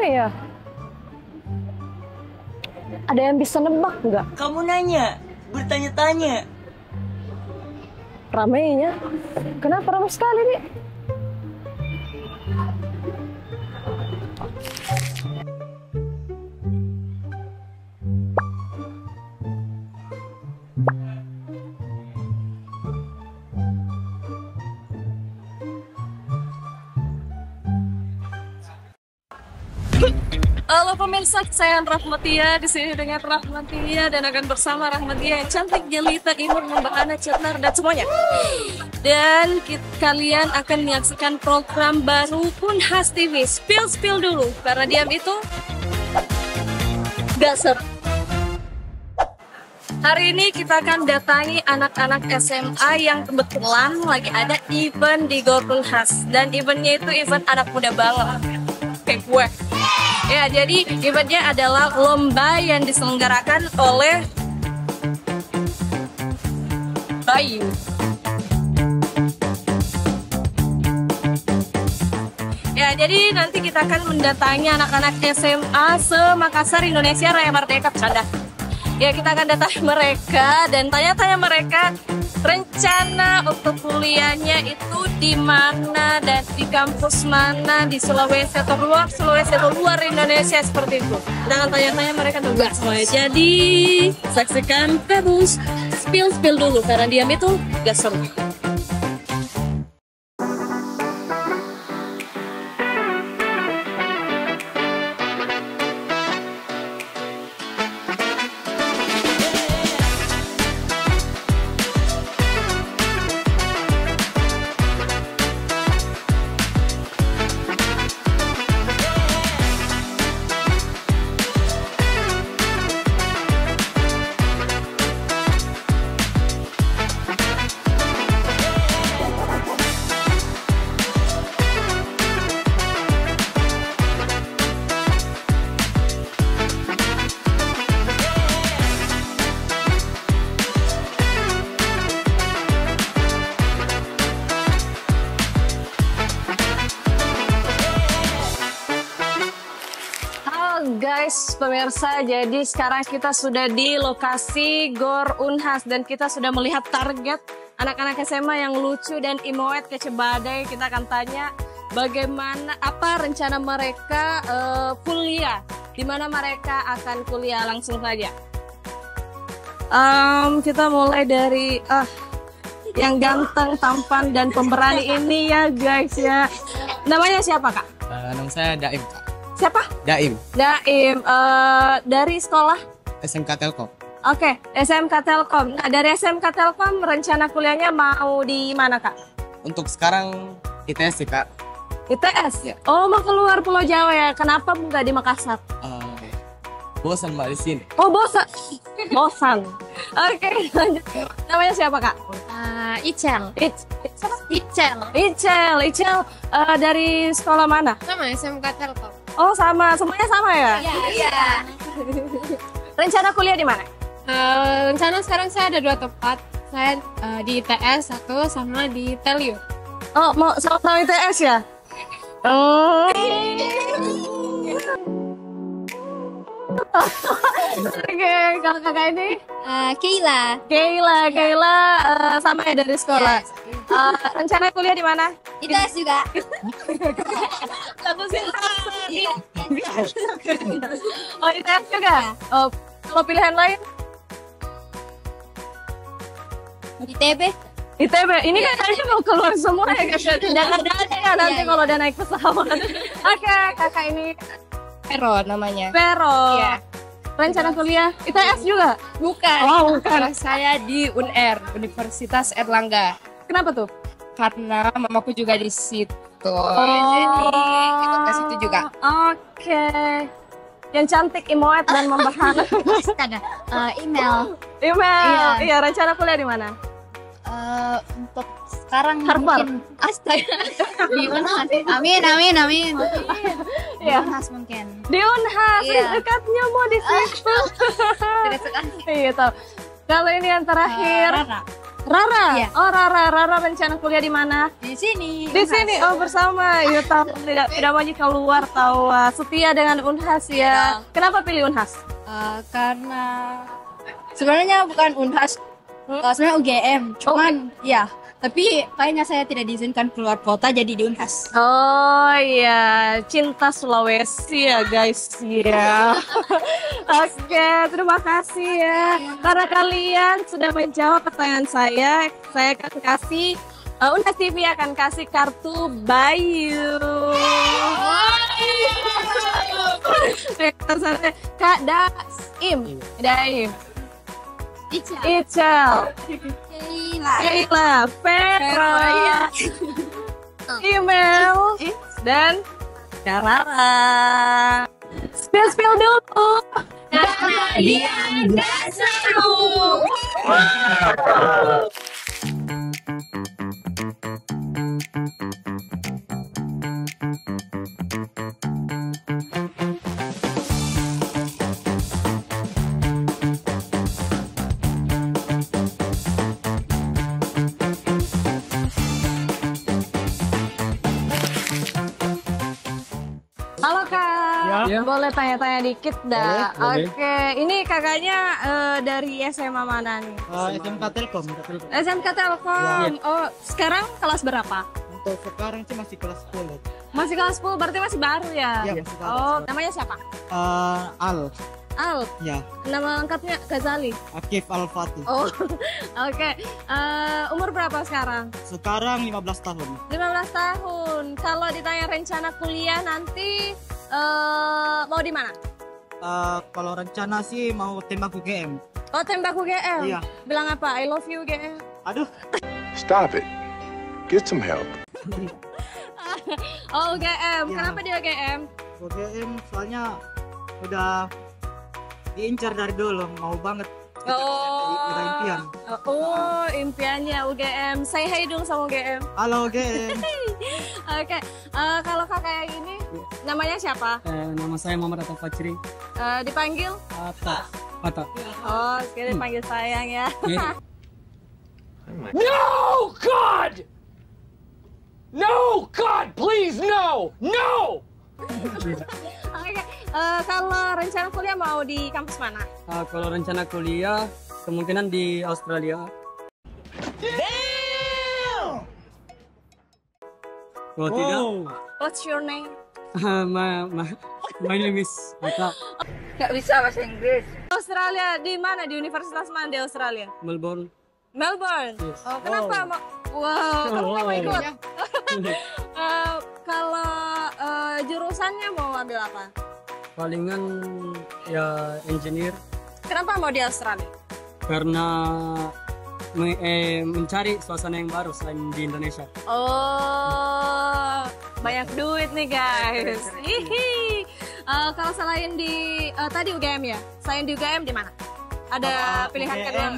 rame ya? Ada yang bisa nebak nggak? Kamu nanya, bertanya-tanya. Ramenya? Kenapa ramai sekali nih? Halo pemirsa, saya Rahmatia di sini dengan Rahmatia dan akan bersama Rahmatia yang cantik, jelita, imut, membahana, cetar dan semuanya. Dan kalian akan menyaksikan program baru Unhas TV. Spill dulu karena diam itu dasar. Hari ini kita akan datangi anak-anak SMA yang kebetulan lagi ada event di GOR Unhas, dan eventnya itu event anak muda banget kayak gue. Ya, jadi eventnya adalah lomba yang diselenggarakan oleh Bayu. Ya, jadi nanti kita akan mendatangi anak-anak SMA se-Makassar, Indonesia Raya Merdeka. Bercanda. Ya, kita akan datangi mereka dan tanya-tanya mereka rencana untuk kuliahnya itu di mana dan di kampus mana, di Sulawesi atau luar Indonesia, seperti itu. Kita akan tanya-tanya mereka juga semuanya. Jadi saksikan terus. Spill dulu karena diam itu gak seru. Guys, pemirsa, jadi sekarang kita sudah di lokasi GOR Unhas dan kita sudah melihat target anak-anak SMA yang lucu dan imawet kece badai. Kita akan tanya bagaimana, apa rencana mereka kuliah, di mana mereka akan kuliah. Langsung saja. Kita mulai dari yang ganteng, tampan dan pemberani ini ya guys ya. Namanya siapa kak? Nama saya Daim, Kak. Siapa? Daim. Dari sekolah? SMK Telkom. Oke, SMK Telkom. Nah, dari SMK Telkom rencana kuliahnya mau di mana, Kak? Untuk sekarang ITS sih, Kak. ITS? Ya. Oh, mau keluar Pulau Jawa ya? Kenapa nggak di Makassar? Bosan Mbak di sini. Oh, bosan. Bosan. Oke, lanjut. Namanya siapa, Kak? Icel. Icel. Dari sekolah mana? Sama SMK Telkom. Oh, sama. Semuanya sama ya? Iya. Rencana kuliah di mana? Rencana sekarang saya ada 2 tempat. Saya di ITS satu sama di Teliu. Oh, mau sama ITS ya? Oh. Oke, kakak ini Keila, sama ya dari sekolah. Rencana kuliah di mana? ITS juga. Satu sih. Oh, ITS juga. Oh, kalau pilihan lain? ITB. Ini kan kayaknya mau keluar semua ya guys. Jangan ya nanti kalau udah naik pesawat. Oke, kakak ini Vero namanya. Vero. Iya. Rencana kuliah ITS juga? Bukan. Oh, bukan. Kalau saya di UNR, Universitas Erlangga. Kenapa tuh? Karena mamaku juga di situ. Oh. Jadi ikut ke situ juga. Oke. Yang cantik, imawet dan membahana. Email. Iya, rencana kuliah di mana? Untuk sekarang Harvard. mungkin astaga di Unhas. Amin. Iya. Unhas mungkin. Di Unhas, Iya. dekatnya mau di situ. Tidak sekali. Iya, tahu. Kalau ini yang terakhir, Rara. Iya. Oh, Rara rencana kuliah di mana? Di sini. Di sini. Oh, bersama. Ya tahu tidak banyak keluar tahu. Setia dengan Unhas ya. Kenapa pilih Unhas? Karena sebenarnya bukan Unhas, sebenarnya UGM. Cuman ya, tapi kayaknya saya tidak diizinkan keluar kota jadi di Unhas. Oh iya, cinta Sulawesi ya guys ya. Oke, terima kasih ya. Karena kalian sudah menjawab pertanyaan saya akan kasih Unhas TV akan kasih kartu Bayu. Kak Daim. Ical. Keila, Petra, email, dan Rara. Spill dulu. Dia nggak seru. Halo Kak, Ya. boleh tanya-tanya dikit dah. Boleh. Oke, ini kakaknya dari SMA mana nih? SMK Telkom. SMK Telkom. Oh, sekarang kelas berapa? Untuk sekarang sih masih kelas 10. Masih kelas 10, berarti masih baru ya? Iya, masih kelas Oh, namanya siapa? Al, Al. ya, Nama lengkapnya Ghazali. Akif Al Fatih. Oh, oke. Umur berapa sekarang? Sekarang 15 tahun. 15 tahun. Kalau ditanya rencana kuliah nanti mau di mana? Kalau rencana sih mau tembak UGM. Oh, tembak UGM. Iya. Bilang apa? I love you UGM. Aduh, Stop it. Get some help. Oh, UGM. Iya. Kenapa di UGM? UGM soalnya udah diincar dari dulu, mau banget. Udah impian. Oh, impiannya UGM. Say hi dong sama UGM. Halo UGM. Oke. Kalau kakak yang ini namanya siapa? Nama saya Muhammad Atta Fajri. Dipanggil? Atta. Oh, sekarang dipanggil sayang ya. No, God! No, God, please, no! No! Oke. Kalau rencana kuliah mau di kampus mana? Kalau rencana kuliah kemungkinan di Australia. Kalau tidak, What's your name? my name is Atta. Gak bisa bahasa Inggris. Australia di mana? Di universitas mana di Australia? Melbourne. Melbourne. Oh, kenapa mau? Wow, kenapa mau ikut? Kalau jurusannya mau ambil apa? Palingan ya engineer Kenapa mau di Australia? karena mencari suasana yang baru selain di Indonesia. Oh, banyak duit nih guys. Hihi. Kalau selain di tadi UGM ya? Selain di UGM di mana? Ada pilihan UGM kedua?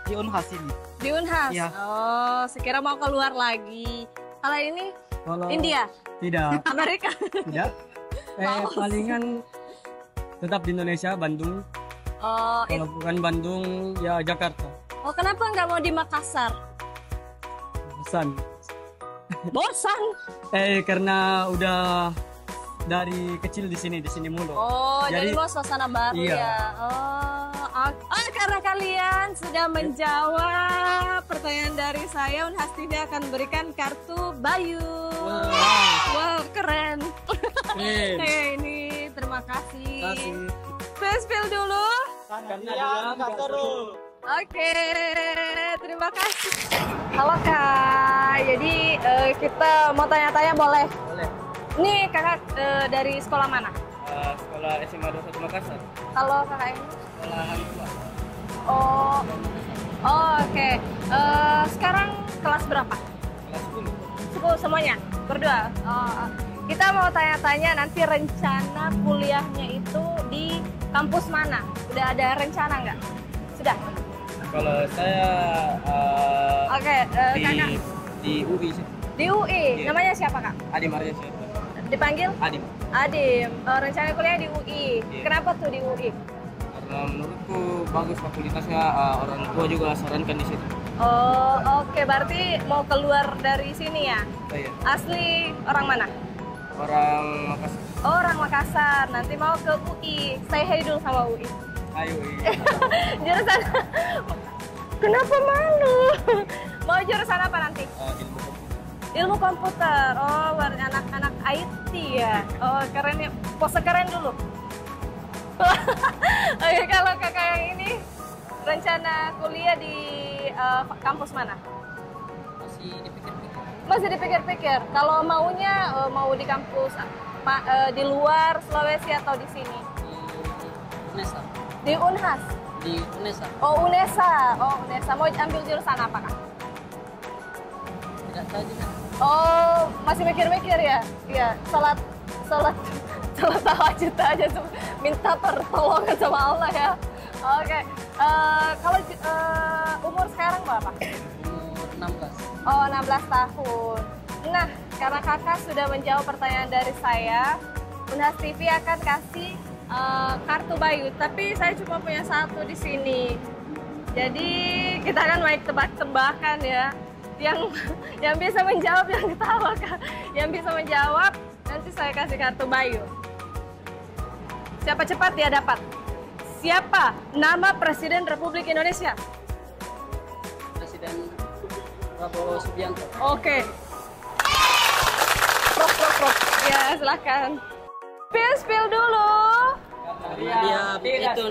Di Unhas ini. Di Unhas. Iya. Oh, sekira mau keluar lagi. Kalau ini Kalau India, tidak, Amerika. tidak. Palingan tetap di Indonesia, Bandung. Oh, Kalau bukan Bandung, ya Jakarta. oh kenapa nggak mau di Makassar? Bosan. Bosan. Karena udah dari kecil di sini mulu. Oh, jadi mau suasana baru Iya. ya. Oh, karena kalian sudah menjawab pertanyaan dari saya, Unhas TV akan berikan kartu Bayu. Wow, keren. Keren. Ini terima kasih. Kasih. Spill dulu. Iya, nggak seru. Oke, terima kasih. Halo Kak, jadi kita mau tanya-tanya boleh? Boleh. Ini kakak dari sekolah mana? Sekolah SMA 21 Makassar. Halo kakak ini? Sekolah Hang Tua. Oh, oke. Sekarang kelas berapa? Kelas 10. 10 semuanya? Berdua? Oh, kita mau tanya-tanya nanti rencana kuliahnya itu di kampus mana? Udah ada rencana nggak? Sudah? Kalau saya Oke, kakak di UI sih. di UI. Iya. Namanya siapa kak? Adim Arya siapa? Dipanggil? Adim. Adim. Rencana kuliah di UI. Iya. Kenapa tuh di UI? Karena menurutku bagus fakultasnya, orang tua juga sarankan di situ. Oh, oke. Berarti mau keluar dari sini ya? Oh, iya. Asli orang mana? Orang Makassar. Oh, orang Makassar. Nanti mau ke UI. Say hey dulu sama UI. Ayo, iya. Jurusan. Kenapa malu? Mau jurusan apa nanti? Ilmu komputer. Oh, berarti anak-anak IT ya. Oh, keren ya. Pose keren dulu. Oke, kalau kakak yang ini rencana kuliah di kampus mana? Masih dipikir-pikir. Kalau maunya mau di kampus di luar Sulawesi atau di sini? UNESA. Di Unhas. Di UNESA. Oh, UNESA. Oh, UNESA. Mau ambil jurusan apa, Kak? Tidak tahu juga. Oh, masih mikir-mikir ya? Iya, salat tahajud aja, minta pertolongan sama Allah ya. Oke, kalau umur sekarang berapa? Umur 16. Oh, 16 tahun. Nah, karena kakak sudah menjawab pertanyaan dari saya, Unhas TV akan kasih kartu Bayu, tapi saya cuma punya satu di sini. Jadi kita akan main tebak-tebakan ya. Yang bisa menjawab yang ketawa, Kak. Yang bisa menjawab nanti saya kasih kartu Bayu. Siapa cepat dia dapat. Siapa nama Presiden Republik Indonesia? Presiden Prabowo Subianto. Oke. Prok. Ya, silahkan. Spill dulu. Dia itu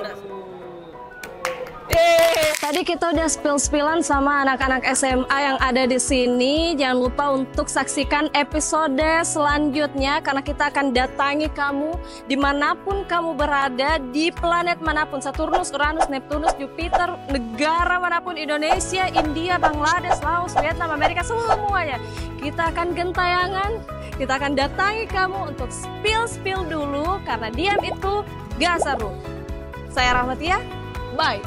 Tadi kita udah spill-spillan sama anak-anak SMA yang ada di sini. Jangan lupa untuk saksikan episode selanjutnya karena kita akan datangi kamu dimanapun kamu berada, di planet manapun, Saturnus, Uranus, Neptunus, Jupiter, negara manapun, Indonesia, India, Bangladesh, Laos, Vietnam, Amerika, semuanya. Kita akan gentayangan, kita akan datangi kamu untuk spill dulu karena diam itu gak seru. Saya Rahmatia, bye.